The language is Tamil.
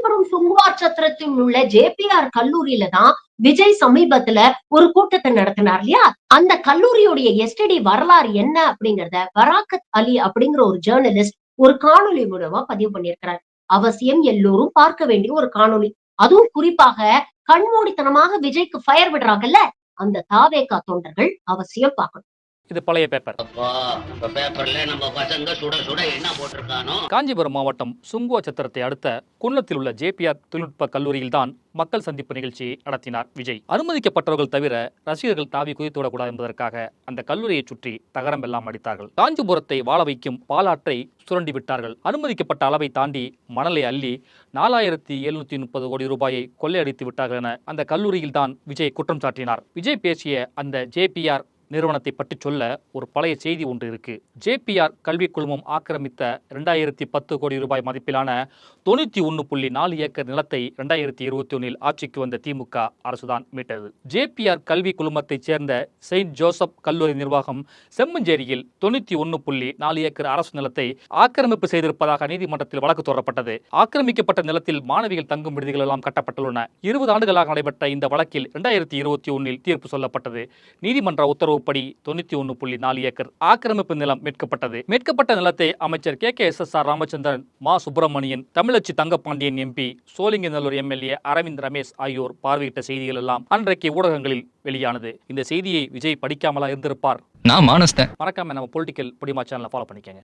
காஞ்சிபுரம் சுங்குவார் சத்திரத்தில் உள்ள ஜேபிஆர் கல்லூரியில தான் விஜய் சமீபத்துல ஒரு கூட்டத்தை நடத்தினார் இல்லையா? அந்த கல்லூரியுடைய எஸ்டடி வரலாறு என்ன அப்படிங்கறத பராக்கத் அலி அப்படிங்கிற ஒரு ஜேர்னலிஸ்ட் ஒரு காணொலி மூலமா பதிவு பண்ணியிருக்கிறார். அவசியம் எல்லோரும் பார்க்க வேண்டிய ஒரு காணொலி. அதுவும் குறிப்பாக கண்மூடித்தனமாக விஜய்க்கு ஃபயர் விடுறாங்கல்ல, அந்த தாவேகா தொண்டர்கள் அவசியம் பார்க்கணும். இது பழைய பேப்பர். காஞ்சிபுரம் மாவட்டம் சுங்குவா சத்திரத்தை அடுத்த குன்னத்தில் உள்ள ஜேபிஆர் தொழில்நுட்ப கல்லூரியில் தான் மக்கள் சந்திப்பு நிகழ்ச்சியை நடத்தினார் விஜய். அனுமதிக்கப்பட்டவர்கள் தவிர ரசிகர்கள் தாவி குதித்துவிடக்கூடாது என்பதற்காக அந்த கல்லூரியை சுற்றி தகரம் எல்லாம் அடித்தார்கள். காஞ்சிபுரத்தை வாழ வைக்கும் பாலாற்றை சுரண்டி விட்டார்கள். அனுமதிக்கப்பட்ட அளவை தாண்டி மணலை அள்ளி 4730 கோடி ரூபாயை கொள்ளையடித்து விட்டார்கள் என அந்த கல்லூரியில் தான் விஜய் குற்றம் சாட்டினார். விஜய் பேசிய அந்த ஜேபிஆர் நிறுவனத்தை பற்றி சொல்ல ஒரு பழைய செய்தி ஒன்று இருக்கு. ஜேபிஆர் கல்விக் குழுமம் ஆக்கிரமித்த 2010 கோடி ரூபாய் மதிப்பிலான 91.4 ஏக்கர் நிலத்தை 2021 ஆட்சிக்கு வந்த திமுக அரசுதான் மீட்டது. ஜேபிஆர் கல்வி குழுமத்தைச் சேர்ந்த செயின்ட் ஜோசப் கல்லூரி நிர்வாகம் செம்மஞ்சேரியில் 91.4 ஏக்கர் அரசு நிலத்தை ஆக்கிரமிப்பு செய்திருப்பதாக நீதிமன்றத்தில் வழக்கு தொடரப்பட்டது. ஆக்கிரமிக்கப்பட்ட நிலத்தில் மாணவிகள் தங்கும் விடுதிகள் எல்லாம் கட்டப்பட்டுள்ளன. 20 ஆண்டுகளாக நடைபெற்ற இந்த வழக்கில் 2021 தீர்ப்பு சொல்லப்பட்டது. நீதிமன்ற உத்தரவு படி 91.4 ஏக்கர் ஆக்கிரமிப்பு நிலம் மீட்கப்பட்டது. மீட்கப்பட்ட நிலத்தை அமைச்சர் KKSSR ராமச்சந்திரன், மா சுப்பிரமணியன், தமிழச்சி தங்கப்பாண்டியன் MP, சோழிங்கநல்லூர் MLA அரவிந்த் ரமேஷ் ஆகியோர் பார்வையிட்ட செய்திகள் எல்லாம் அன்றைக்கு ஊடகங்களில் வெளியானது. இந்த செய்தியை விஜய் படிக்காமலா இருந்திருப்பார்? நான் மானஸ்தேன். மறக்காம நம்ம பொலிட்டிக்கல் புடிமா சேனலை ஃபாலோ பண்ணிக்கங்க.